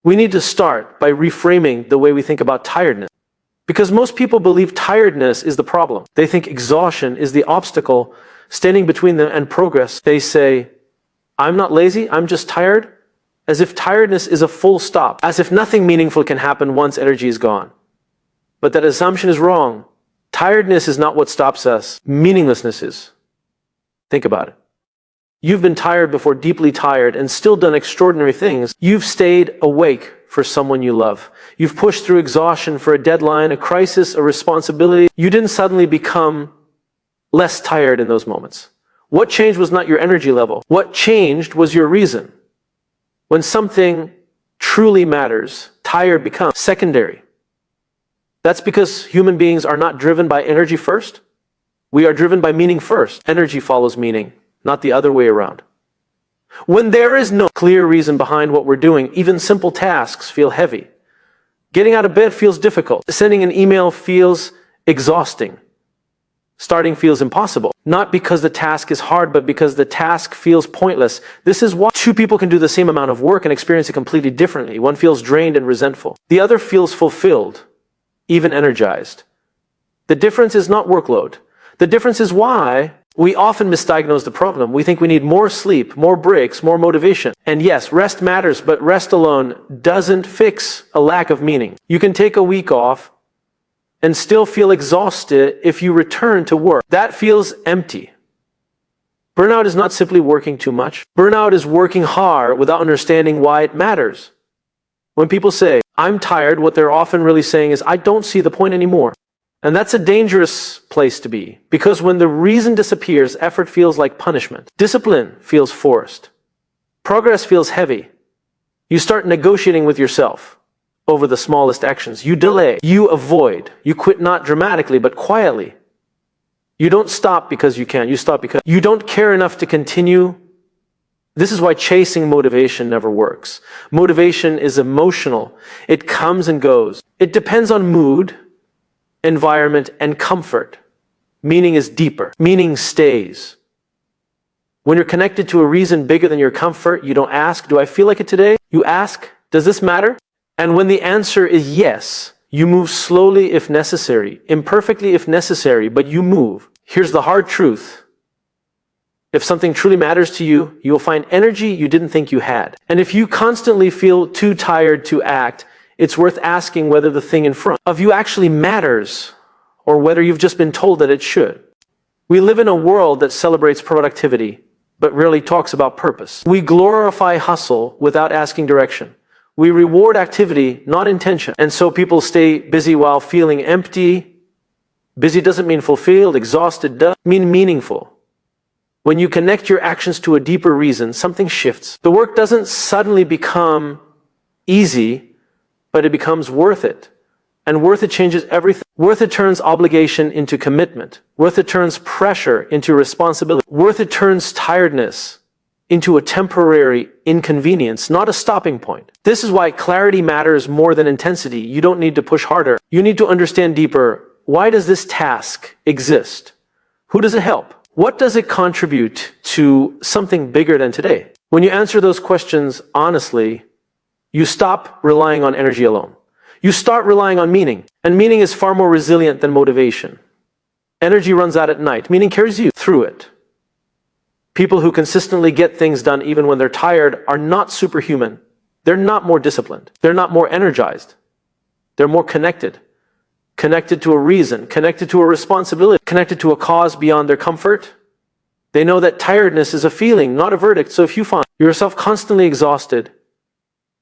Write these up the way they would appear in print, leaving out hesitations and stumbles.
We need to start by reframing the way we think about tiredness. Because most people believe tiredness is the problem. They think exhaustion is the obstacle standing between them and progress. They say, I'm not lazy, I'm just tired, as if tiredness is a full stop, as if nothing meaningful can happen once energy is gone. But that assumption is wrong. Tiredness is not what stops us. Meaninglessness is. Think about it. You've been tired before deeply tired and still done extraordinary things. You've stayed awake for someone you love. You've pushed through exhaustion for a deadline, a crisis, a responsibility. You didn't suddenly become less tired in those moments. What changed was not your energy level. What changed was your reason. When something truly matters, tired becomes secondary. That's because human beings are not driven by energy first. We are driven by meaning first. Energy follows meaning, not the other way around. When there is no clear reason behind what we're doing, even simple tasks feel heavy. Getting out of bed feels difficult. Sending an email feels exhausting. Starting feels impossible. Not because the task is hard, but because the task feels pointless. This is why two people can do the same amount of work and experience it completely differently. One feels drained and resentful. The other feels fulfilled, even energized. The difference is not workload. The difference is why we often misdiagnose the problem. We think we need more sleep, more breaks, more motivation. And yes, rest matters, but rest alone doesn't fix a lack of meaning. You can take a week off and still feel exhausted if you return to work. That feels empty. Burnout is not simply working too much. Burnout is working hard without understanding why it matters. When people say, I'm tired, what they're often really saying is, I don't see the point anymore. And that's a dangerous place to be, because when the reason disappears, effort feels like punishment. Discipline feels forced. Progress feels heavy. You start negotiating with yourself over the smallest actions. You delay. You avoid. You quit not dramatically, but quietly. You don't stop because you can. You stop because you don't care enough to continue. This is why chasing motivation never works. Motivation is emotional. It comes and goes. It depends on mood, environment, and comfort. Meaning is deeper. Meaning stays. When you're connected to a reason bigger than your comfort, you don't ask, do I feel like it today? You ask, does this matter? And when the answer is yes, you move slowly if necessary, imperfectly if necessary, but you move. Here's the hard truth. If something truly matters to you, you will find energy you didn't think you had. And if you constantly feel too tired to act, it's worth asking whether the thing in front of you actually matters, or whether you've just been told that it should. We live in a world that celebrates productivity, but rarely talks about purpose. We glorify hustle without asking direction. We reward activity, not intention. And so people stay busy while feeling empty. Busy doesn't mean fulfilled. Exhausted does mean meaningful. When you connect your actions to a deeper reason, something shifts. The work doesn't suddenly become easy, but it becomes worth it. And worth it changes everything. Worth it turns obligation into commitment. Worth it turns pressure into responsibility. Worth it turns tiredness into a temporary inconvenience, not a stopping point. This is why clarity matters more than intensity. You don't need to push harder. You need to understand deeper. Why does this task exist? Who does it help? What does it contribute to something bigger than today? When you answer those questions honestly, you stop relying on energy alone. You start relying on meaning. And meaning is far more resilient than motivation. Energy runs out at night. Meaning carries you through it. People who consistently get things done even when they're tired are not superhuman. They're not more disciplined. They're not more energized. They're more connected. Connected to a reason. Connected to a responsibility. Connected to a cause beyond their comfort. They know that tiredness is a feeling, not a verdict. So if you find yourself constantly exhausted,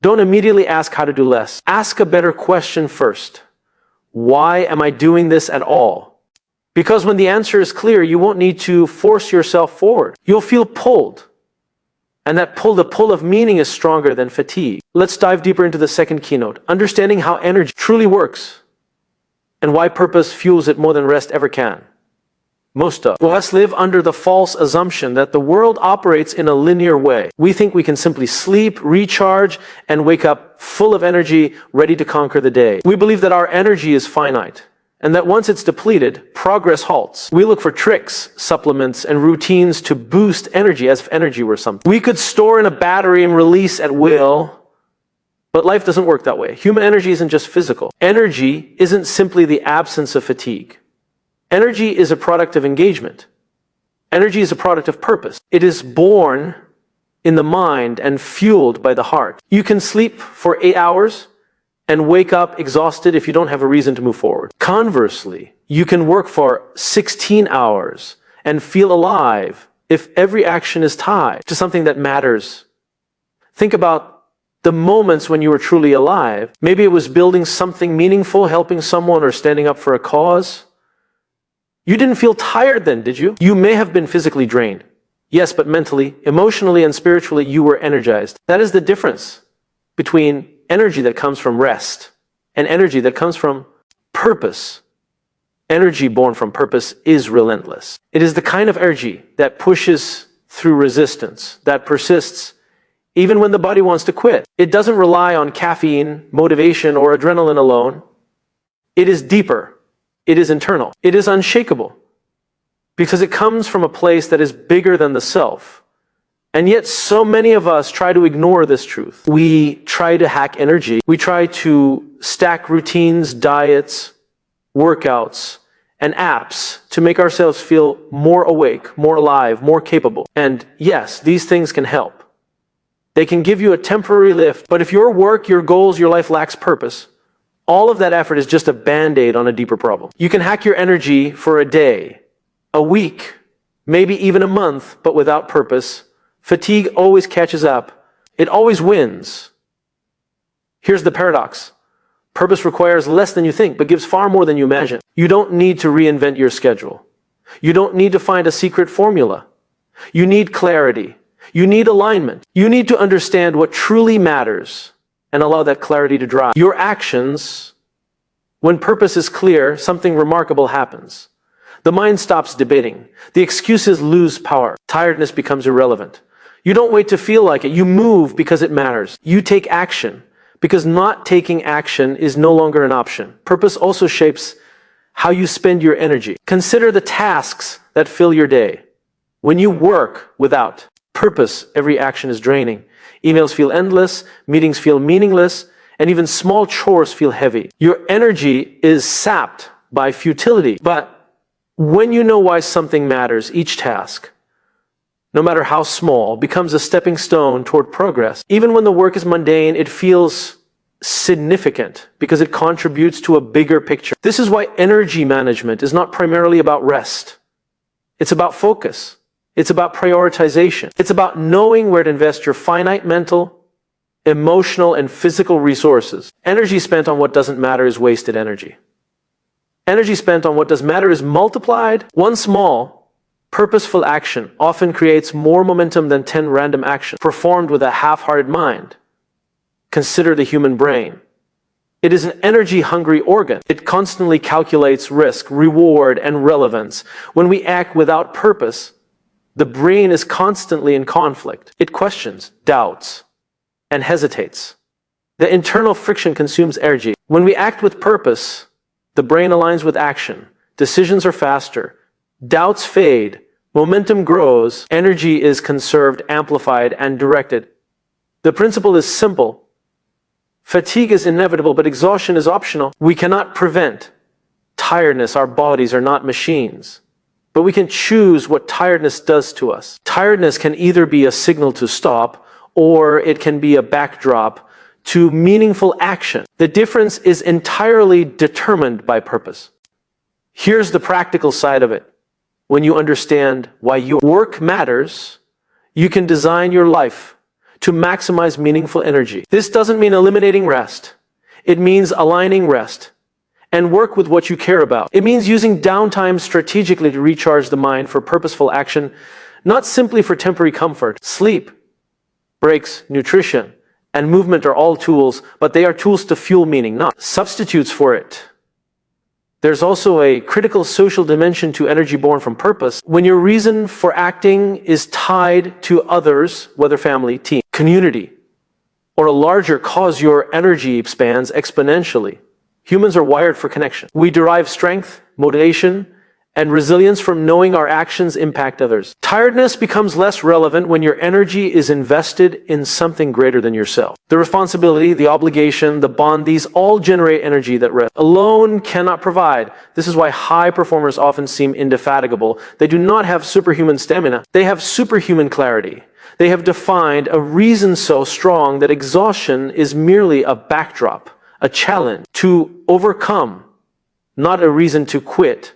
don't immediately ask how to do less. Ask a better question first. Why am I doing this at all? Because when the answer is clear, you won't need to force yourself forward. You'll feel pulled. And that pull, the pull of meaning, is stronger than fatigue. Let's dive deeper into the second keynote. Understanding how energy truly works and why purpose fuels it more than rest ever can. Most of us live under the false assumption that the world operates in a linear way. We think we can simply sleep, recharge, and wake up full of energy, ready to conquer the day. We believe that our energy is finite, and that once it's depleted, progress halts. We look for tricks, supplements, and routines to boost energy as if energy were something we could store in a battery and release at will. But life doesn't work that way. Human energy isn't just physical. Energy isn't simply the absence of fatigue. Energy is a product of engagement. Energy is a product of purpose. It is born in the mind and fueled by the heart. You can sleep for 8 hours and wake up exhausted if you don't have a reason to move forward. Conversely, you can work for 16 hours and feel alive if every action is tied to something that matters. Think about the moments when you were truly alive. Maybe it was building something meaningful, helping someone, or standing up for a cause. You didn't feel tired then, did you? You may have been physically drained. Yes, but mentally, emotionally, and spiritually, you were energized. That is the difference between energy that comes from rest and energy that comes from purpose. Energy born from purpose is relentless. It is the kind of energy that pushes through resistance, that persists even when the body wants to quit. It doesn't rely on caffeine, motivation, or adrenaline alone. It is deeper. It is internal. It is unshakable because it comes from a place that is bigger than the self. And yet so many of us try to ignore this truth. We try to hack energy. We try to stack routines, diets, workouts, and apps to make ourselves feel more awake, more alive, more capable. And yes, these things can help. They can give you a temporary lift, but if your work, your goals, your life lacks purpose, all of that effort is just a band-aid on a deeper problem. You can hack your energy for a day, a week, maybe even a month, but without purpose, fatigue always catches up. It always wins. Here's the paradox. Purpose requires less than you think, but gives far more than you imagine. You don't need to reinvent your schedule. You don't need to find a secret formula. You need clarity. You need alignment. You need to understand what truly matters and allow that clarity to drive your actions. When purpose is clear, something remarkable happens. The mind stops debating. The excuses lose power. Tiredness becomes irrelevant. You don't wait to feel like it. You move because it matters. You take action because not taking action is no longer an option. Purpose also shapes how you spend your energy. Consider the tasks that fill your day. When you work without purpose, every action is draining. Emails feel endless, meetings feel meaningless, and even small chores feel heavy. Your energy is sapped by futility. But when you know why something matters, each task, no matter how small, becomes a stepping stone toward progress. Even when the work is mundane, it feels significant because it contributes to a bigger picture. This is why energy management is not primarily about rest. It's about focus. It's about prioritization. It's about knowing where to invest your finite mental, emotional, and physical resources. Energy spent on what doesn't matter is wasted energy. Energy spent on what does matter is multiplied. One small, purposeful action often creates more momentum than 10 random actions performed with a half-hearted mind. Consider the human brain. It is an energy-hungry organ. It constantly calculates risk, reward, and relevance. When we act without purpose, the brain is constantly in conflict. It questions, doubts, and hesitates. The internal friction consumes energy. When we act with purpose, the brain aligns with action. Decisions are faster. Doubts fade. Momentum grows. Energy is conserved, amplified, and directed. The principle is simple. Fatigue is inevitable, but exhaustion is optional. We cannot prevent tiredness. Our bodies are not machines. But we can choose what tiredness does to us. Tiredness can either be a signal to stop, or it can be a backdrop to meaningful action. The difference is entirely determined by purpose. Here's the practical side of it. When you understand why your work matters, you can design your life to maximize meaningful energy. This doesn't mean eliminating rest. It means aligning rest and work with what you care about. It means using downtime strategically to recharge the mind for purposeful action, not simply for temporary comfort. Sleep, breaks, nutrition, and movement are all tools, but they are tools to fuel meaning, not substitutes for it. There's also a critical social dimension to energy born from purpose. When your reason for acting is tied to others, whether family, team, community, or a larger cause, your energy expands exponentially. Humans are wired for connection. We derive strength, motivation, and resilience from knowing our actions impact others. Tiredness becomes less relevant when your energy is invested in something greater than yourself. The responsibility, the obligation, the bond, these all generate energy that rest alone cannot provide. This is why high performers often seem indefatigable. They do not have superhuman stamina. They have superhuman clarity. They have defined a reason so strong that exhaustion is merely a backdrop, a challenge to overcome, not a reason to quit.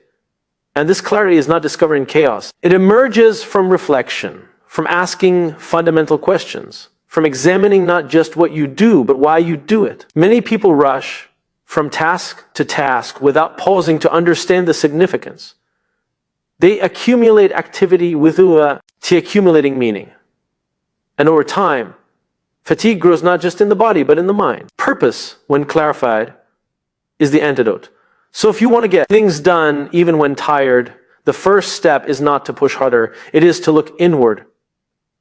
And this clarity is not discovered in chaos. It emerges from reflection, from asking fundamental questions, from examining not just what you do, but why you do it. Many people rush from task to task without pausing to understand the significance. They accumulate activity without accumulating meaning. And over time, fatigue grows not just in the body, but in the mind. Purpose, when clarified, is the antidote. So if you want to get things done even when tired, the first step is not to push harder. It is to look inward.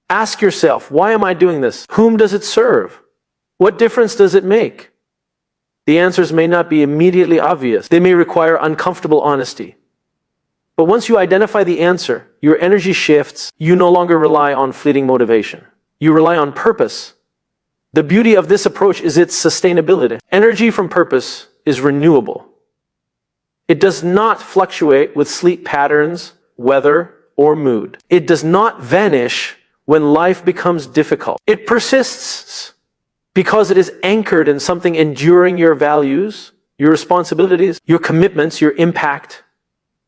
Ask yourself, why am I doing this? Whom does it serve? What difference does it make? The answers may not be immediately obvious. They may require uncomfortable honesty. But once you identify the answer, your energy shifts. You no longer rely on fleeting motivation. You rely on purpose. The beauty of this approach is its sustainability. Energy from purpose is renewable. It does not fluctuate with sleep patterns, weather, or mood. It does not vanish when life becomes difficult. It persists because it is anchored in something enduring: your values, your responsibilities, your commitments, your impact.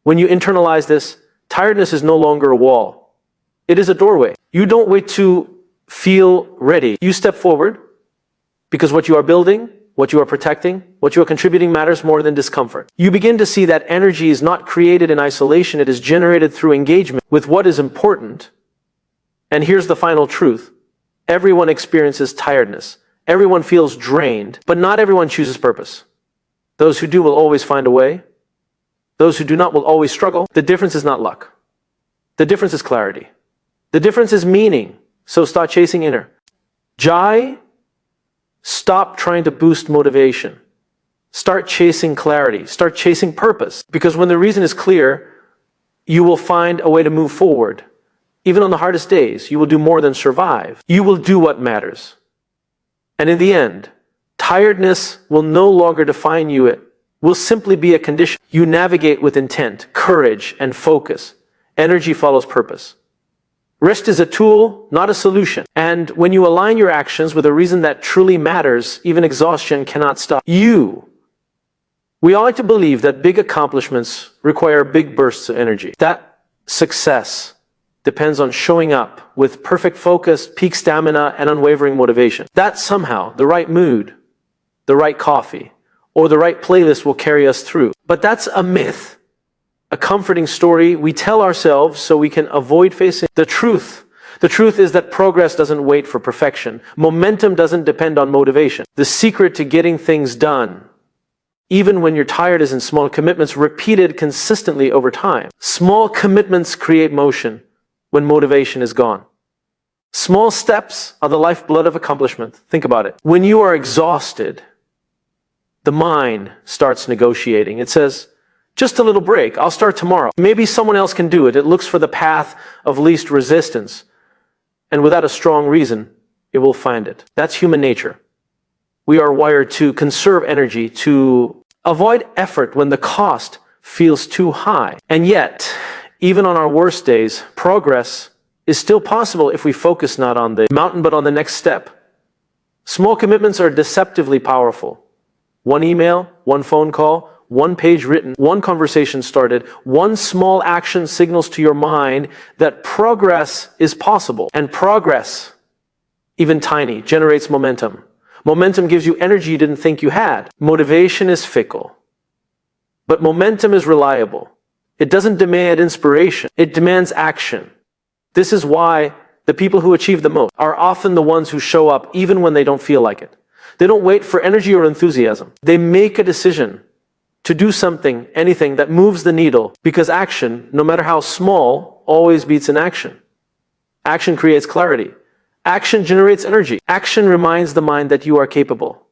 When you internalize this, tiredness is no longer a wall. It is a doorway. You don't wait to feel ready. You step forward because what you are building, what you are protecting, what you are contributing matters more than discomfort. You begin to see that energy is not created in isolation. It is generated through engagement with what is important. And here's the final truth. Everyone experiences tiredness. Everyone feels drained, but not everyone chooses purpose. Those who do will always find a way. Those who do not will always struggle. The difference is not luck. The difference is clarity. The difference is meaning. So start chasing inner. Jai, stop trying to boost motivation. Start chasing clarity. Start chasing purpose. Because when the reason is clear, you will find a way to move forward. Even on the hardest days, you will do more than survive. You will do what matters. And in the end, tiredness will no longer define you. It will simply be a condition. You navigate with intent, courage, and focus. Energy follows purpose. Rest is a tool, not a solution. And when you align your actions with a reason that truly matters, even exhaustion cannot stop you. We all like to believe that big accomplishments require big bursts of energy. That success depends on showing up with perfect focus, peak stamina, and unwavering motivation. That somehow the right mood, the right coffee, or the right playlist will carry us through. But that's a myth. A comforting story we tell ourselves so we can avoid facing the truth. The truth is that progress doesn't wait for perfection. Momentum doesn't depend on motivation. The secret to getting things done, even when you're tired, is in small commitments repeated consistently over time. Small commitments create motion when motivation is gone. Small steps are the lifeblood of accomplishment. Think about it. When you are exhausted, the mind starts negotiating. It says, just a little break. I'll start tomorrow. Maybe someone else can do it. It looks for the path of least resistance. And without a strong reason, it will find it. That's human nature. We are wired to conserve energy, to avoid effort when the cost feels too high. And yet, even on our worst days, progress is still possible if we focus not on the mountain, but on the next step. Small commitments are deceptively powerful. One email, one phone call, one page written, one conversation started, one small action signals to your mind that progress is possible. And progress, even tiny, generates momentum. Momentum gives you energy you didn't think you had. Motivation is fickle, but momentum is reliable. It doesn't demand inspiration. It demands action. This is why the people who achieve the most are often the ones who show up even when they don't feel like it. They don't wait for energy or enthusiasm. They make a decision to do something, anything that moves the needle, because action, no matter how small, always beats inaction. Action creates clarity. Action generates energy. Action reminds the mind that you are capable,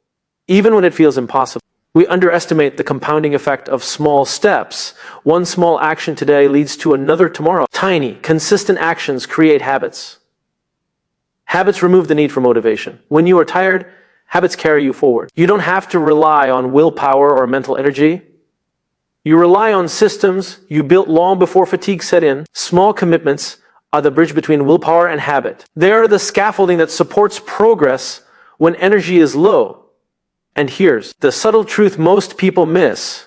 even when it feels impossible. We underestimate the compounding effect of small steps. One small action today leads to another tomorrow. Tiny, consistent actions create habits. Habits remove the need for motivation. When you are tired, habits carry you forward. You don't have to rely on willpower or mental energy. You rely on systems you built long before fatigue set in. Small commitments are the bridge between willpower and habit. They are the scaffolding that supports progress when energy is low. And here's the subtle truth most people miss.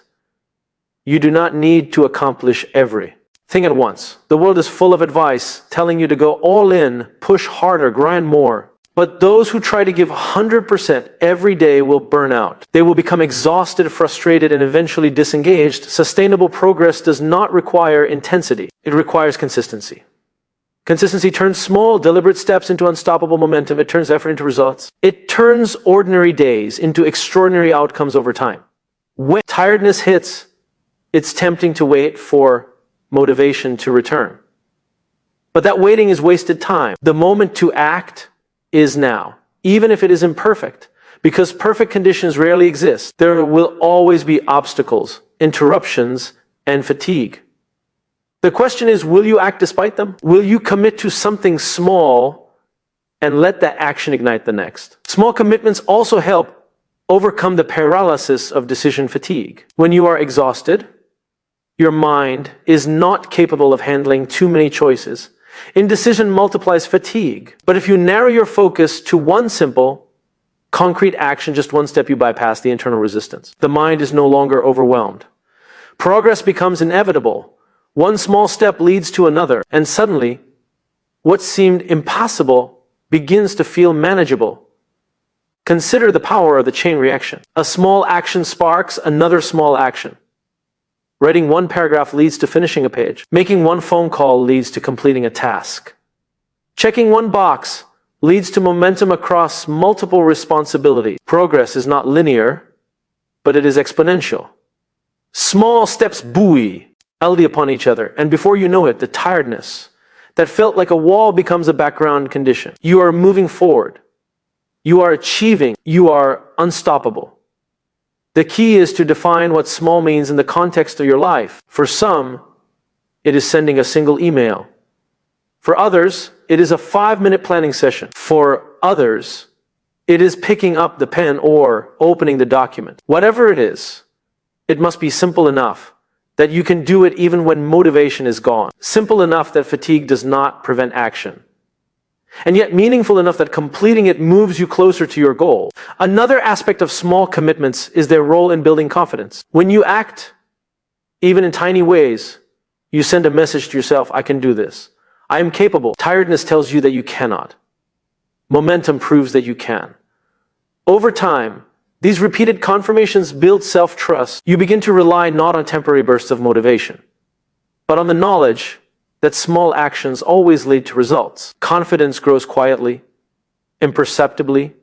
You do not need to accomplish everything at once. The world is full of advice telling you to go all in, push harder, grind more. But those who try to give 100% every day will burn out. They will become exhausted, frustrated, and eventually disengaged. Sustainable progress does not require intensity. It requires consistency. Consistency turns small, deliberate steps into unstoppable momentum. It turns effort into results. It turns ordinary days into extraordinary outcomes over time. When tiredness hits, it's tempting to wait for motivation to return. But that waiting is wasted time. The moment to act is now, even if it is imperfect, because perfect conditions rarely exist. There will always be obstacles, interruptions, and fatigue. The question is, will you act despite them? Will you commit to something small and let that action ignite the next? Small commitments also help overcome the paralysis of decision fatigue. When you are exhausted, your mind is not capable of handling too many choices. Indecision multiplies fatigue. But if you narrow your focus to one simple, concrete action, just one step, you bypass the internal resistance. The mind is no longer overwhelmed. Progress becomes inevitable. One small step leads to another, and suddenly, what seemed impossible begins to feel manageable. Consider the power of the chain reaction. A small action sparks another small action. Writing one paragraph leads to finishing a page. Making one phone call leads to completing a task. Checking one box leads to momentum across multiple responsibilities. Progress is not linear, but it is exponential. Small steps buoy upon each other, and before you know it, the tiredness that felt like a wall becomes a background condition. You are moving forward. You are achieving. You are unstoppable. The key is to define what small means in the context of your life. For some, it is sending a single email. For others, it is a 5-minute planning session. For others, it is picking up the pen or opening the document. Whatever it is, it must be simple enough that you can do it even when motivation is gone. Simple enough that fatigue does not prevent action. And yet meaningful enough that completing it moves you closer to your goal. Another aspect of small commitments is their role in building confidence. When you act, even in tiny ways, you send a message to yourself, I can do this. I am capable. Tiredness tells you that you cannot. Momentum proves that you can. Over time, these repeated confirmations build self-trust. You begin to rely not on temporary bursts of motivation, but on the knowledge that small actions always lead to results. Confidence grows quietly, imperceptibly,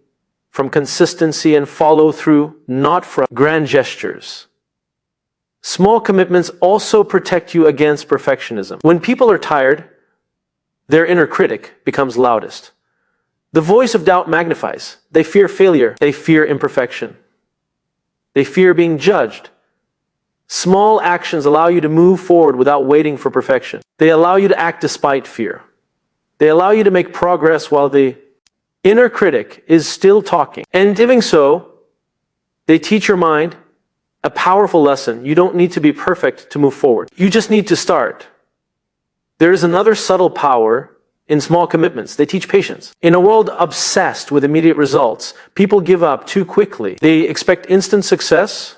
from consistency and follow-through, not from grand gestures. Small commitments also protect you against perfectionism. When people are tired, their inner critic becomes loudest. The voice of doubt magnifies. They fear failure. They fear imperfection. They fear being judged. Small actions allow you to move forward without waiting for perfection. They allow you to act despite fear. They allow you to make progress while the inner critic is still talking. And in doing so, they teach your mind a powerful lesson. You don't need to be perfect to move forward. You just need to start. There is another subtle power in small commitments. They teach patience. In a world obsessed with immediate results, people give up too quickly. They expect instant success,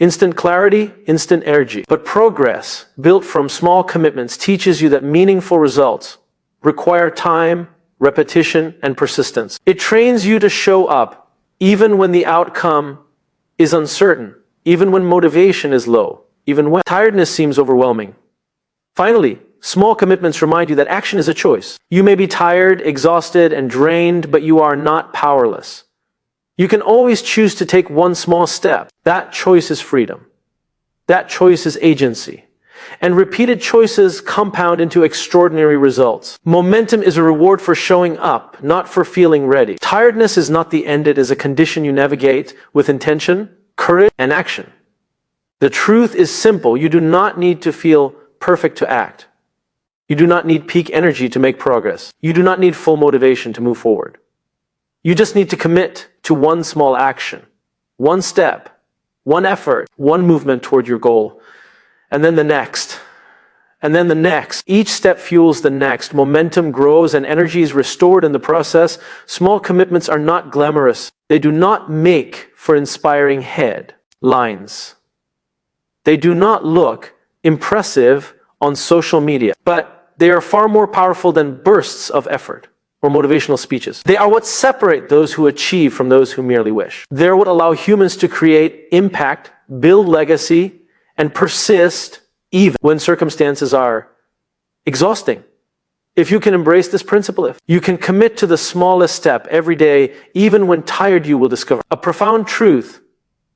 instant clarity, instant energy. But progress, built from small commitments, teaches you that meaningful results require time, repetition, and persistence. It trains you to show up even when the outcome is uncertain, even when motivation is low, even when tiredness seems overwhelming. Finally, small commitments remind you that action is a choice. You may be tired, exhausted, and drained, but you are not powerless. You can always choose to take one small step. That choice is freedom. That choice is agency. And repeated choices compound into extraordinary results. Momentum is a reward for showing up, not for feeling ready. Tiredness is not the end, it is a condition you navigate with intention, courage, and action. The truth is simple. You do not need to feel perfect to act. You do not need peak energy to make progress. You do not need full motivation to move forward. You just need to commit to one small action, one step, one effort, one movement toward your goal, and then the next, and then the next. Each step fuels the next. Momentum grows and energy is restored in the process. Small commitments are not glamorous. They do not make for inspiring headlines. They do not look impressive on social media, but they are far more powerful than bursts of effort or motivational speeches. They are what separate those who achieve from those who merely wish. They're what allow humans to create impact, build legacy, and persist even when circumstances are exhausting. If you can embrace this principle, if you can commit to the smallest step every day, even when tired, you will discover a profound truth.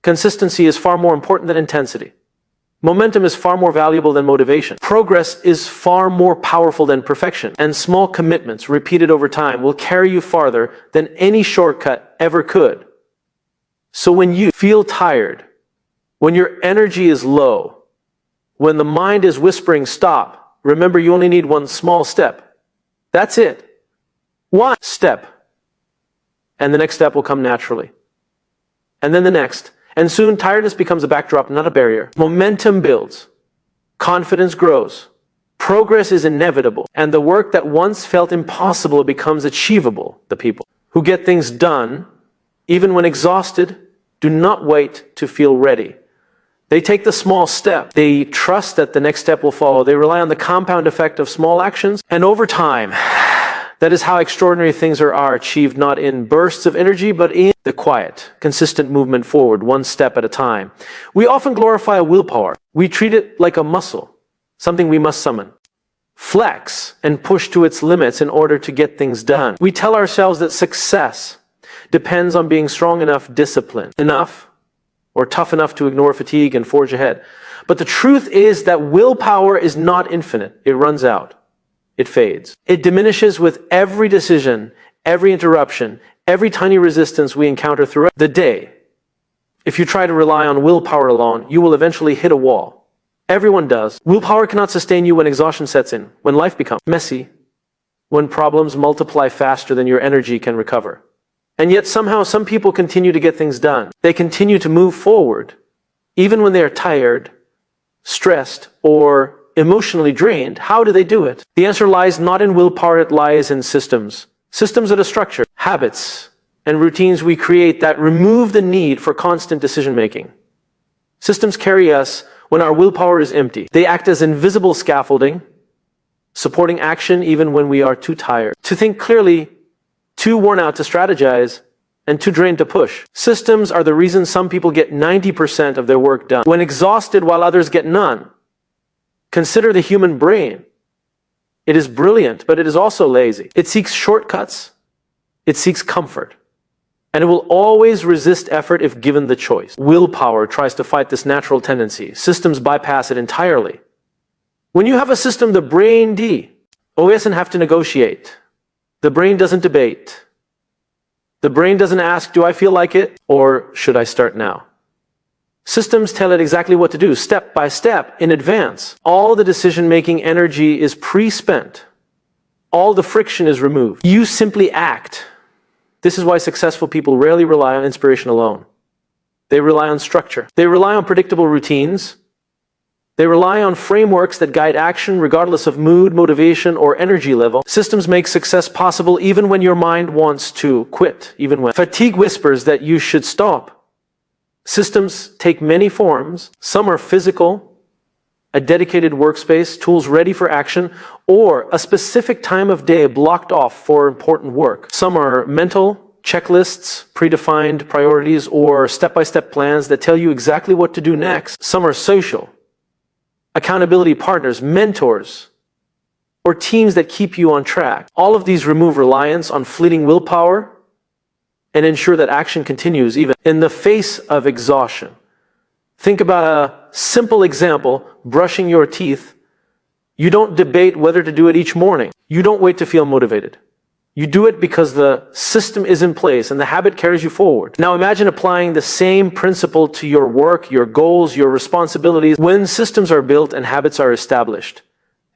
Consistency is far more important than intensity. Momentum is far more valuable than motivation. Progress is far more powerful than perfection. And small commitments repeated over time will carry you farther than any shortcut ever could. So when you feel tired, when your energy is low, when the mind is whispering stop, remember you only need one small step. That's it. One step. And the next step will come naturally. And then the next. And soon tiredness becomes a backdrop, not a barrier. Momentum builds. Confidence grows. Progress is inevitable. And the work that once felt impossible becomes achievable. The people who get things done, even when exhausted, do not wait to feel ready. They take the small step. They trust that the next step will follow. They rely on the compound effect of small actions. And over time, that is how extraordinary things are achieved, not in bursts of energy, but in the quiet, consistent movement forward, one step at a time. We often glorify willpower. We treat it like a muscle, something we must summon, flex, and push to its limits in order to get things done. We tell ourselves that success depends on being strong enough, disciplined enough, or tough enough to ignore fatigue and forge ahead. But the truth is that willpower is not infinite. It runs out. It fades. It diminishes with every decision, every interruption, every tiny resistance we encounter throughout the day. If you try to rely on willpower alone, you will eventually hit a wall. Everyone does. Willpower cannot sustain you when exhaustion sets in, when life becomes messy, when problems multiply faster than your energy can recover. And yet somehow some people continue to get things done. They continue to move forward, even when they are tired, stressed, or emotionally drained. How do they do it? The answer lies not in willpower, it lies in systems. Systems that are structured, habits, and routines we create that remove the need for constant decision making. Systems carry us when our willpower is empty. They act as invisible scaffolding, supporting action even when we are too tired to think clearly, too worn out to strategize, and too drained to push. Systems are the reason some people get 90% of their work done when exhausted while others get none. Consider the human brain. It is brilliant, but it is also lazy. It seeks shortcuts. It seeks comfort. And it will always resist effort if given the choice. Willpower tries to fight this natural tendency. Systems bypass it entirely. When you have a system, the brain doesn't have to negotiate. The brain doesn't debate. The brain doesn't ask, do I feel like it? Or should I start now? Systems tell it exactly what to do, step by step, in advance. All the decision-making energy is pre-spent. All the friction is removed. You simply act. This is why successful people rarely rely on inspiration alone. They rely on structure. They rely on predictable routines. They rely on frameworks that guide action regardless of mood, motivation, or energy level. Systems make success possible even when your mind wants to quit, even when fatigue whispers that you should stop. Systems take many forms. Some are physical, a dedicated workspace, tools ready for action, or a specific time of day blocked off for important work. Some are mental, checklists, predefined priorities, or step-by-step plans that tell you exactly what to do next. Some are social, accountability partners, mentors, or teams that keep you on track. All of these remove reliance on fleeting willpower and ensure that action continues even in the face of exhaustion. Think about a simple example, brushing your teeth. You don't debate whether to do it each morning. You don't wait to feel motivated. You do it because the system is in place and the habit carries you forward. Now imagine applying the same principle to your work, your goals, your responsibilities. When systems are built and habits are established,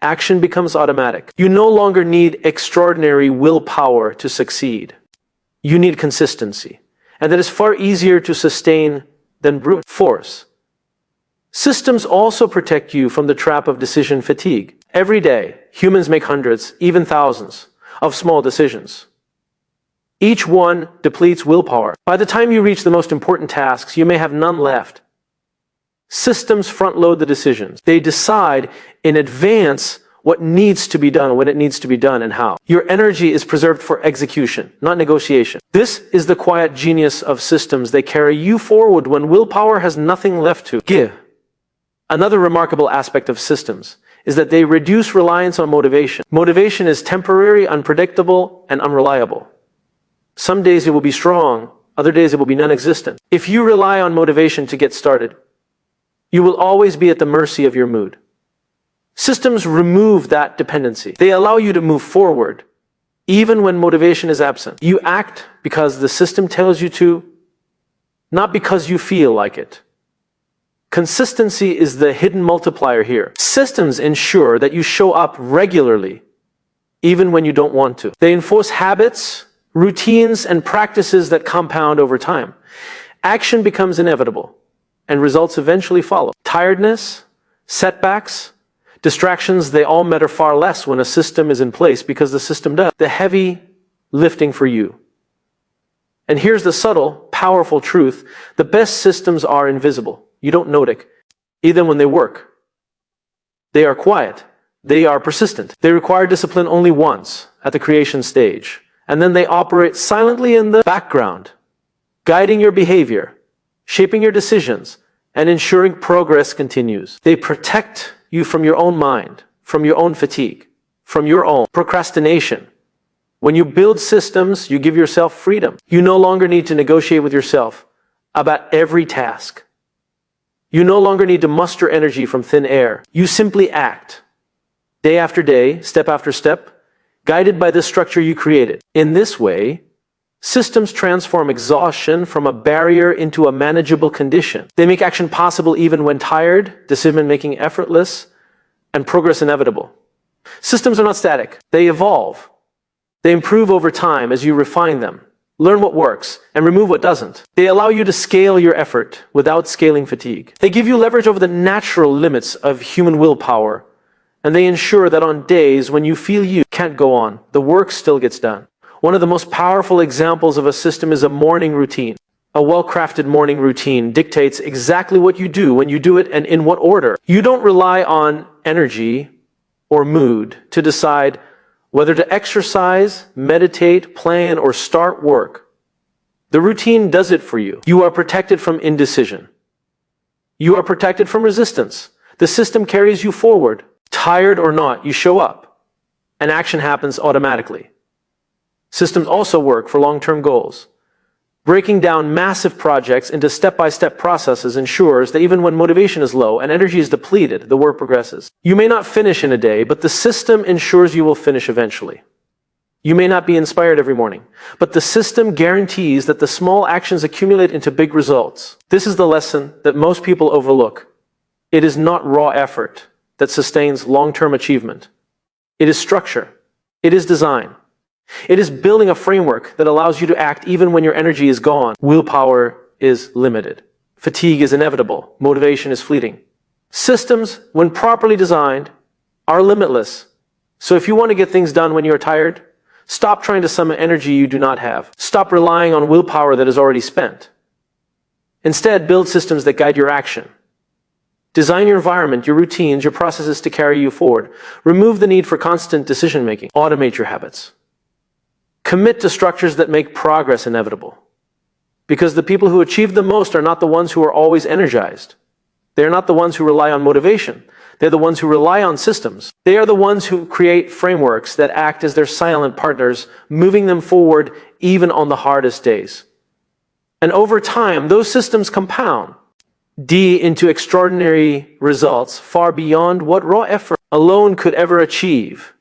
action becomes automatic. You no longer need extraordinary willpower to succeed. You need consistency. And that is far easier to sustain than brute force. Systems also protect you from the trap of decision fatigue. Every day, humans make hundreds, even thousands, of small decisions. Each one depletes willpower. By the time you reach the most important tasks, you may have none left. Systems front-load the decisions. They decide in advance what needs to be done, when it needs to be done, and how. Your energy is preserved for execution, not negotiation. This is the quiet genius of systems. They carry you forward when willpower has nothing left to give. Another remarkable aspect of systems is that they reduce reliance on motivation. Motivation is temporary, unpredictable, and unreliable. Some days it will be strong, other days it will be non-existent. If you rely on motivation to get started, you will always be at the mercy of your mood. Systems remove that dependency. They allow you to move forward, even when motivation is absent. You act because the system tells you to, not because you feel like it. Consistency is the hidden multiplier here. Systems ensure that you show up regularly, even when you don't want to. They enforce habits, routines, and practices that compound over time. Action becomes inevitable, and results eventually follow. Tiredness, setbacks, distractions, they all matter far less when a system is in place because the system does the heavy lifting for you. And here's the subtle, powerful truth. The best systems are invisible. You don't notice, even when they work. They are quiet. They are persistent. They require discipline only once at the creation stage. And then they operate silently in the background, guiding your behavior, shaping your decisions, and ensuring progress continues. They protect you from your own mind, from your own fatigue, from your own procrastination. When you build systems, you give yourself freedom. You no longer need to negotiate with yourself about every task. You no longer need to muster energy from thin air. You simply act, day after day, step after step, guided by the structure you created. In this way, systems transform exhaustion from a barrier into a manageable condition. They make action possible even when tired, decision-making effortless, and progress inevitable. Systems are not static. They evolve. They improve over time as you refine them, learn what works, and remove what doesn't. They allow you to scale your effort without scaling fatigue. They give you leverage over the natural limits of human willpower, and they ensure that on days when you feel you can't go on, the work still gets done. One of the most powerful examples of a system is a morning routine. A well-crafted morning routine dictates exactly what you do, when you do it, and in what order. You don't rely on energy or mood to decide whether to exercise, meditate, plan, or start work. The routine does it for you. You are protected from indecision. You are protected from resistance. The system carries you forward. Tired or not, you show up, and action happens automatically. Systems also work for long-term goals. Breaking down massive projects into step-by-step processes ensures that even when motivation is low and energy is depleted, the work progresses. You may not finish in a day, but the system ensures you will finish eventually. You may not be inspired every morning, but the system guarantees that the small actions accumulate into big results. This is the lesson that most people overlook. It is not raw effort that sustains long-term achievement. It is structure. It is design. It is building a framework that allows you to act even when your energy is gone. Willpower is limited. Fatigue is inevitable. Motivation is fleeting. Systems, when properly designed, are limitless. So if you want to get things done when you're tired, stop trying to summon energy you do not have. Stop relying on willpower that is already spent. Instead, build systems that guide your action. Design your environment, your routines, your processes to carry you forward. Remove the need for constant decision-making. Automate your habits. Commit to structures that make progress inevitable. Because the people who achieve the most are not the ones who are always energized. They are not the ones who rely on motivation. They're the ones who rely on systems. They are the ones who create frameworks that act as their silent partners, moving them forward even on the hardest days. And over time, those systems compound into extraordinary results far beyond what raw effort alone could ever achieve.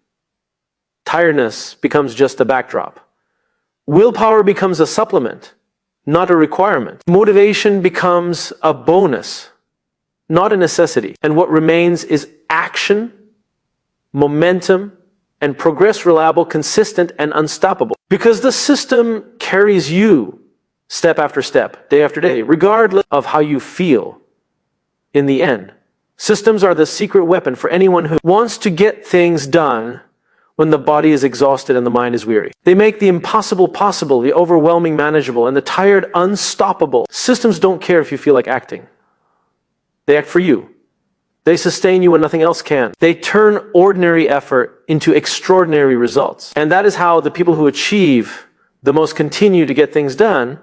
tiredness becomes just a backdrop. Willpower becomes a supplement, not a requirement. Motivation becomes a bonus, not a necessity. And what remains is action, momentum, and progress, reliable, consistent, and unstoppable. Because the system carries you step after step, day after day, regardless of how you feel in the end. Systems are the secret weapon for anyone who wants to get things done when the body is exhausted and the mind is weary. They make the impossible possible, the overwhelming manageable, and the tired unstoppable. Systems don't care if you feel like acting. They act for you. They sustain you when nothing else can. They turn ordinary effort into extraordinary results. And that is how the people who achieve the most continue to get things done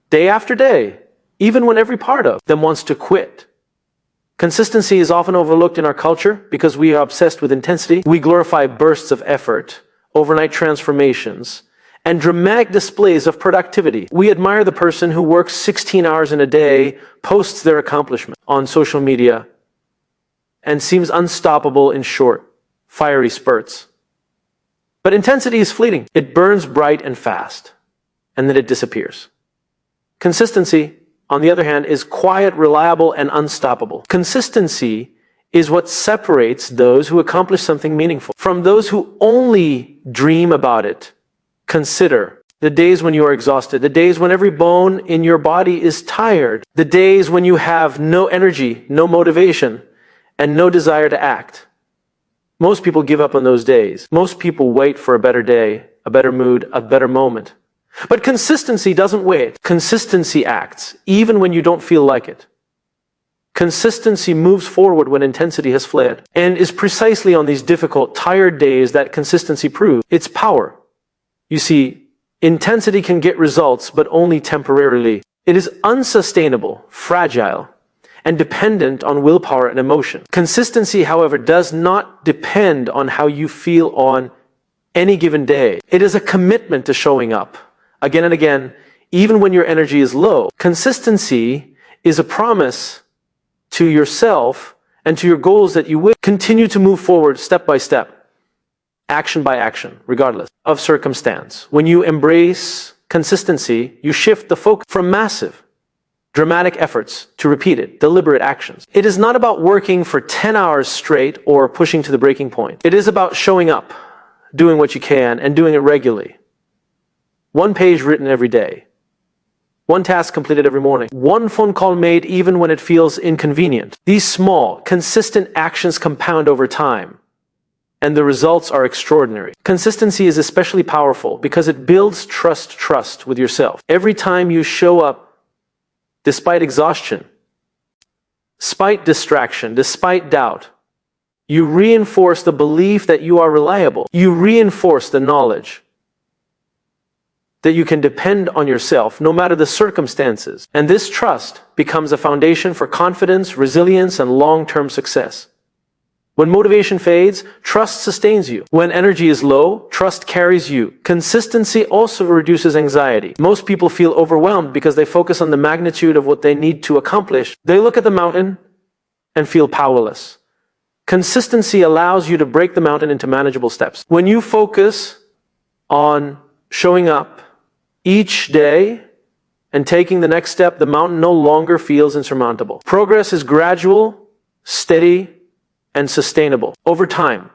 day after day, even when every part of them wants to quit. Consistency is often overlooked in our culture because we are obsessed with intensity. We glorify bursts of effort, overnight transformations, and dramatic displays of productivity. We admire the person who works 16 hours in a day, posts their accomplishment on social media, and seems unstoppable in short, fiery spurts. But intensity is fleeting. It burns bright and fast, and then it disappears. Consistency, on the other hand, is quiet, reliable, and unstoppable. Consistency is what separates those who accomplish something meaningful from those who only dream about it. Consider the days when you are exhausted, the days when every bone in your body is tired, the days when you have no energy, no motivation, and no desire to act. Most people give up on those days. Most people wait for a better day, a better mood, a better moment. But consistency doesn't wait. Consistency acts, even when you don't feel like it. Consistency moves forward when intensity has fled, and is precisely on these difficult, tired days that consistency proves its power. You see, intensity can get results, but only temporarily. It is unsustainable, fragile, and dependent on willpower and emotion. Consistency, however, does not depend on how you feel on any given day. It is a commitment to showing up again and again, even when your energy is low. Consistency is a promise to yourself and to your goals that you will continue to move forward step by step, action by action, regardless of circumstance. When you embrace consistency, you shift the focus from massive, dramatic efforts to repeated, deliberate actions. It is not about working for 10 hours straight or pushing to the breaking point. It is about showing up, doing what you can, and doing it regularly. One page written every day. One task completed every morning. One phone call made even when it feels inconvenient. These small, consistent actions compound over time, and the results are extraordinary. Consistency is especially powerful because it builds trust with yourself. Every time you show up despite exhaustion, despite distraction, despite doubt, you reinforce the belief that you are reliable. You reinforce the knowledge that you can depend on yourself no matter the circumstances. And this trust becomes a foundation for confidence, resilience, and long-term success. When motivation fades, trust sustains you. When energy is low, trust carries you. Consistency also reduces anxiety. Most people feel overwhelmed because they focus on the magnitude of what they need to accomplish. They look at the mountain and feel powerless. Consistency allows you to break the mountain into manageable steps. When you focus on showing up each day and taking the next step, the mountain no longer feels insurmountable. Progress is gradual, steady, and sustainable. Over time,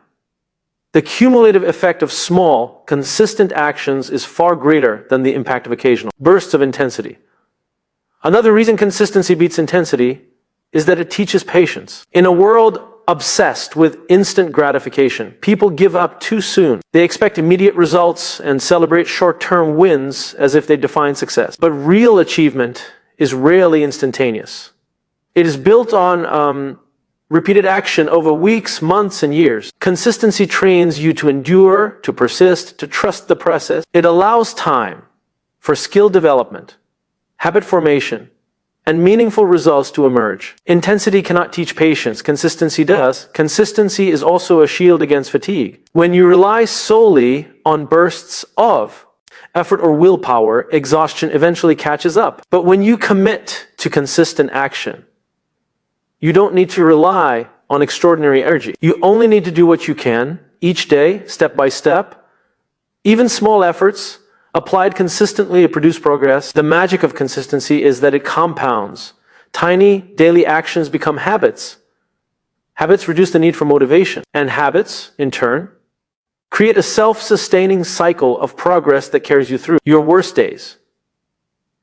the cumulative effect of small, consistent actions is far greater than the impact of occasional bursts of intensity. Another reason consistency beats intensity is that it teaches patience. In a world obsessed with instant gratification, people give up too soon. They expect immediate results and celebrate short-term wins as if they define success. But real achievement is rarely instantaneous. It is built on repeated action over weeks, months, and years. Consistency trains you to endure, to persist, to trust the process. It allows time for skill development, habit formation, and meaningful results to emerge. Intensity cannot teach patience. Consistency does. Consistency is also a shield against fatigue. When you rely solely on bursts of effort or willpower, exhaustion eventually catches up. But when you commit to consistent action, you don't need to rely on extraordinary energy. You only need to do what you can each day, step by step, Even small efforts applied consistently produce progress. The magic of consistency is that it compounds. Tiny daily actions become habits. Habits reduce the need for motivation, and habits, in turn, create a self-sustaining cycle of progress that carries you through your worst days.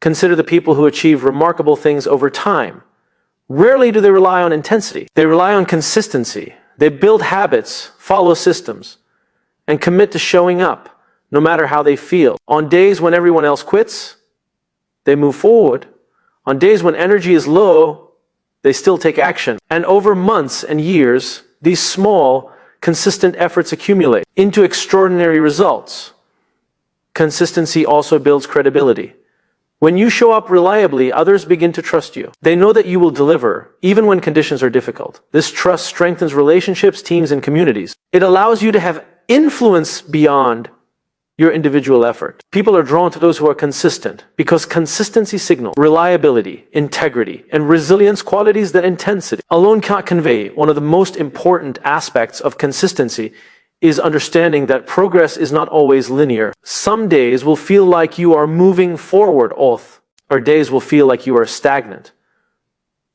Consider the people who achieve remarkable things over time. Rarely do they rely on intensity. They rely on consistency. They build habits, follow systems, and commit to showing up, no matter how they feel. On days when everyone else quits, they move forward. On days when energy is low, they still take action. And over months and years, these small, consistent efforts accumulate into extraordinary results. Consistency also builds credibility. When you show up reliably, others begin to trust you. They know that you will deliver, even when conditions are difficult. This trust strengthens relationships, teams, and communities. It allows you to have influence beyond your individual effort. People are drawn to those who are consistent because consistency signals reliability, integrity, and resilience, qualities that intensity alone cannot convey. One of the most important aspects of consistency is understanding that progress is not always linear. Some days will feel like you are moving forward, or days will feel like you are stagnant.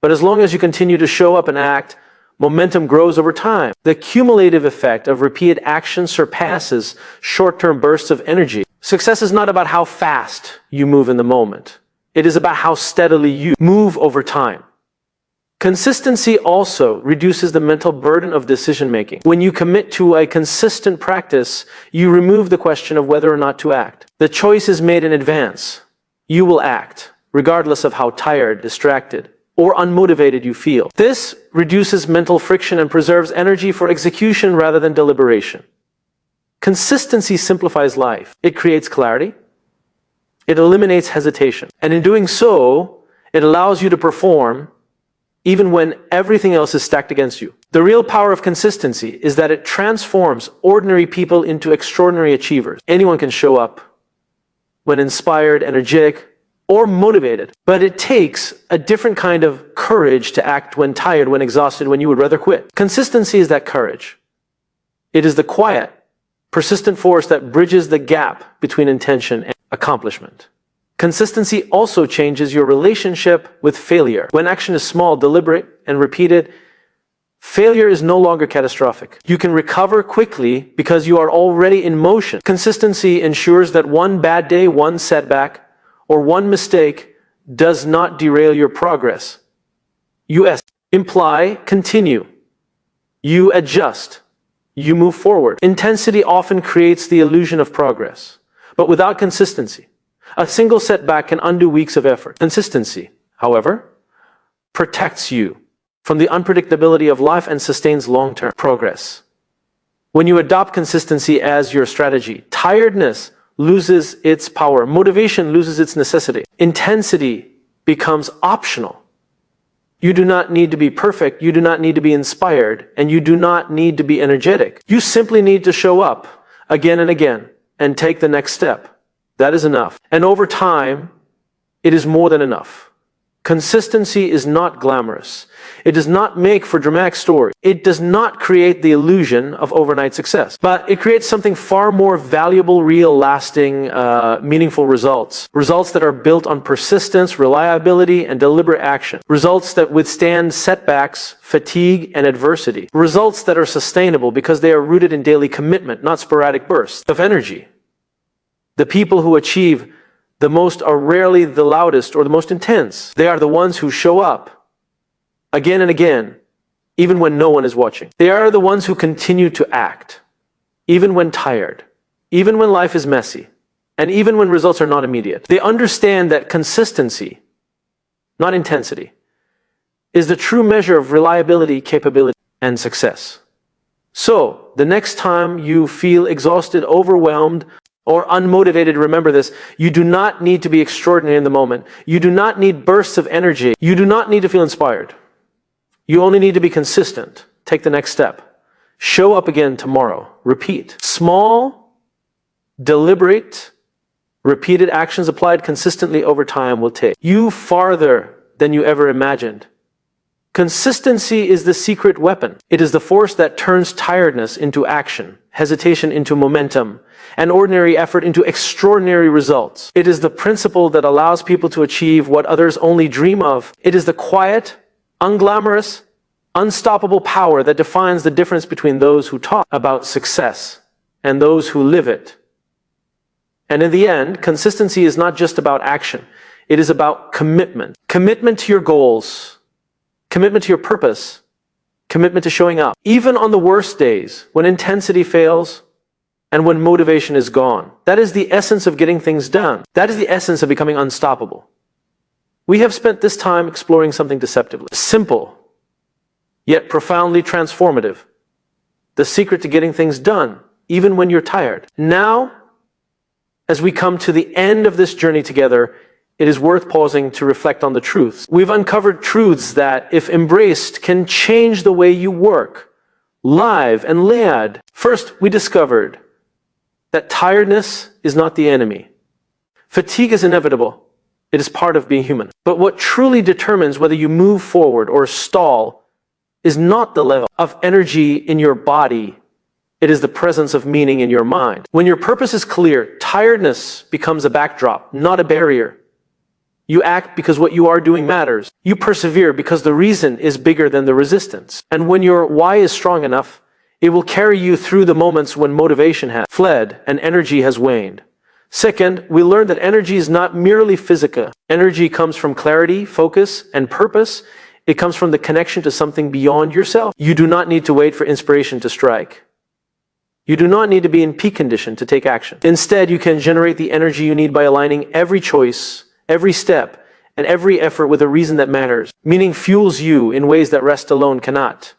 But as long as you continue to show up and act, momentum grows over time. The cumulative effect of repeated action surpasses short-term bursts of energy. Success is not about how fast you move in the moment. It is about how steadily you move over time. Consistency also reduces the mental burden of decision-making. When you commit to a consistent practice, you remove the question of whether or not to act. The choice is made in advance. You will act, regardless of how tired, distracted, or unmotivated you feel. This reduces mental friction and preserves energy for execution rather than deliberation. Consistency simplifies life. It creates clarity. It eliminates hesitation. And in doing so, it allows you to perform even when everything else is stacked against you. The real power of consistency is that it transforms ordinary people into extraordinary achievers. Anyone can show up when inspired, energetic, or motivated. But it takes a different kind of courage to act when tired, when exhausted, when you would rather quit. Consistency is that courage. It is the quiet, persistent force that bridges the gap between intention and accomplishment. Consistency also changes your relationship with failure. When action is small, deliberate, and repeated, failure is no longer catastrophic. You can recover quickly because you are already in motion. Consistency ensures that one bad day, one setback, or one mistake does not derail your progress. You imply, continue. You adjust. You move forward. Intensity often creates the illusion of progress, but without consistency, a single setback can undo weeks of effort. Consistency, however, protects you from the unpredictability of life and sustains long-term progress. When you adopt consistency as your strategy, tiredness loses its power. Motivation loses its necessity. Intensity becomes optional. You do not need to be perfect. You do not need to be inspired. And you do not need to be energetic. You simply need to show up again and again and take the next step. That is enough. And over time, it is more than enough. Consistency is not glamorous. It does not make for dramatic stories. It does not create the illusion of overnight success. But it creates something far more valuable, real, lasting, meaningful results. Results that are built on persistence, reliability, and deliberate action. Results that withstand setbacks, fatigue, and adversity. Results that are sustainable because they are rooted in daily commitment, not sporadic bursts of energy. The people who achieve the most are rarely the loudest or the most intense. They are the ones who show up again and again, even when no one is watching. They are the ones who continue to act, even when tired, even when life is messy, and even when results are not immediate. They understand that consistency, not intensity, is the true measure of reliability, capability, and success. So, the next time you feel exhausted, overwhelmed, or unmotivated, remember this: you do not need to be extraordinary in the moment. You do not need bursts of energy. You do not need to feel inspired. You only need to be consistent. Take the next step. Show up again tomorrow. Repeat. Small, deliberate, repeated actions applied consistently over time will take you farther than you ever imagined. Consistency is the secret weapon. It is the force that turns tiredness into action, hesitation into momentum, and ordinary effort into extraordinary results. It is the principle that allows people to achieve what others only dream of. It is the quiet, unglamorous, unstoppable power that defines the difference between those who talk about success and those who live it. And in the end, consistency is not just about action. It is about commitment. Commitment to your goals, commitment to your purpose, commitment to showing up. Even on the worst days, when intensity fails and when motivation is gone. That is the essence of getting things done. That is the essence of becoming unstoppable. We have spent this time exploring something deceptively simple, yet profoundly transformative. The secret to getting things done, even when you're tired. Now, as we come to the end of this journey together, it is worth pausing to reflect on the truths. We've uncovered truths that, if embraced, can change the way you work, live, and live. First, we discovered that tiredness is not the enemy. Fatigue is inevitable. It is part of being human. But what truly determines whether you move forward or stall is not the level of energy in your body. It is the presence of meaning in your mind. When your purpose is clear, tiredness becomes a backdrop, not a barrier. You act because what you are doing matters. You persevere because the reason is bigger than the resistance. And when your why is strong enough, it will carry you through the moments when motivation has fled and energy has waned. Second, we learned that energy is not merely physical. Energy comes from clarity, focus, and purpose. It comes from the connection to something beyond yourself. You do not need to wait for inspiration to strike. You do not need to be in peak condition to take action. Instead, you can generate the energy you need by aligning every choice, every step, and every effort with a reason that matters. Meaning fuels you in ways that rest alone cannot.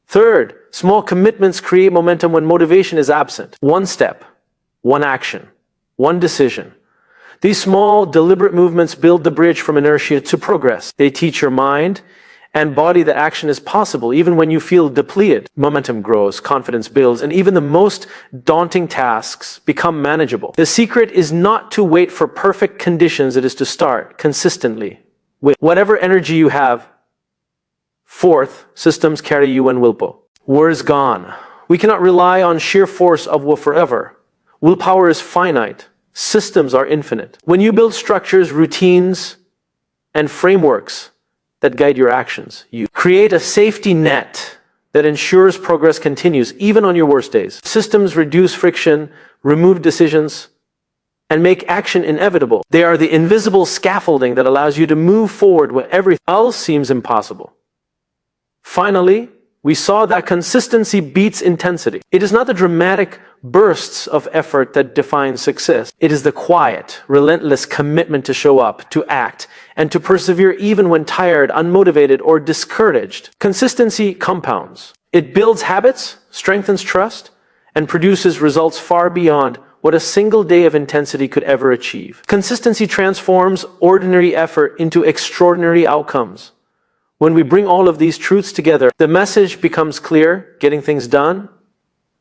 Third, small commitments create momentum when motivation is absent. One step, one action, one decision. These small, deliberate movements build the bridge from inertia to progress. They teach your mind and body that action is possible even when you feel depleted. Momentum grows, confidence builds, and even the most daunting tasks become manageable. The secret is not to wait for perfect conditions. It is to start consistently with whatever energy you have. Fourth, systems carry you when willpower is gone. We cannot rely on sheer force of will forever. Willpower is finite. Systems are infinite. When you build structures, routines, and frameworks that guide your actions, you create a safety net that ensures progress continues even on your worst days. Systems reduce friction, remove decisions, and make action inevitable. They are the invisible scaffolding that allows you to move forward when everything else seems impossible. Finally, we saw that consistency beats intensity. It is not the dramatic bursts of effort that define success. It is the quiet, relentless commitment to show up, to act, and to persevere even when tired, unmotivated, or discouraged. Consistency compounds. It builds habits, strengthens trust, and produces results far beyond what a single day of intensity could ever achieve. Consistency transforms ordinary effort into extraordinary outcomes. When we bring all of these truths together, the message becomes clear. Getting things done,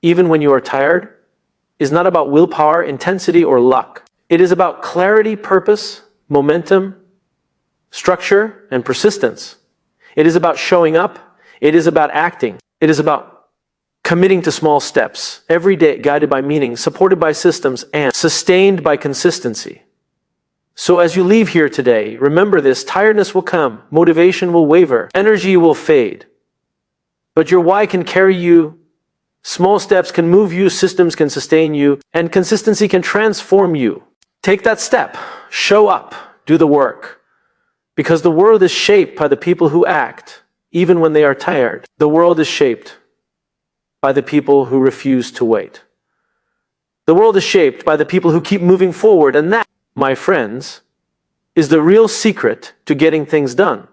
even when you are tired, is not about willpower, intensity, or luck. It is about clarity, purpose, momentum, structure, and persistence. It is about showing up. It is about acting. It is about committing to small steps, every day guided by meaning, supported by systems, and sustained by consistency. So as you leave here today, remember this: tiredness will come, motivation will waver, energy will fade. But your why can carry you, small steps can move you, systems can sustain you, and consistency can transform you. Take that step, show up, do the work. Because the world is shaped by the people who act, even when they are tired. The world is shaped by the people who refuse to wait. The world is shaped by the people who keep moving forward, and that, my friends, is the real secret to getting things done.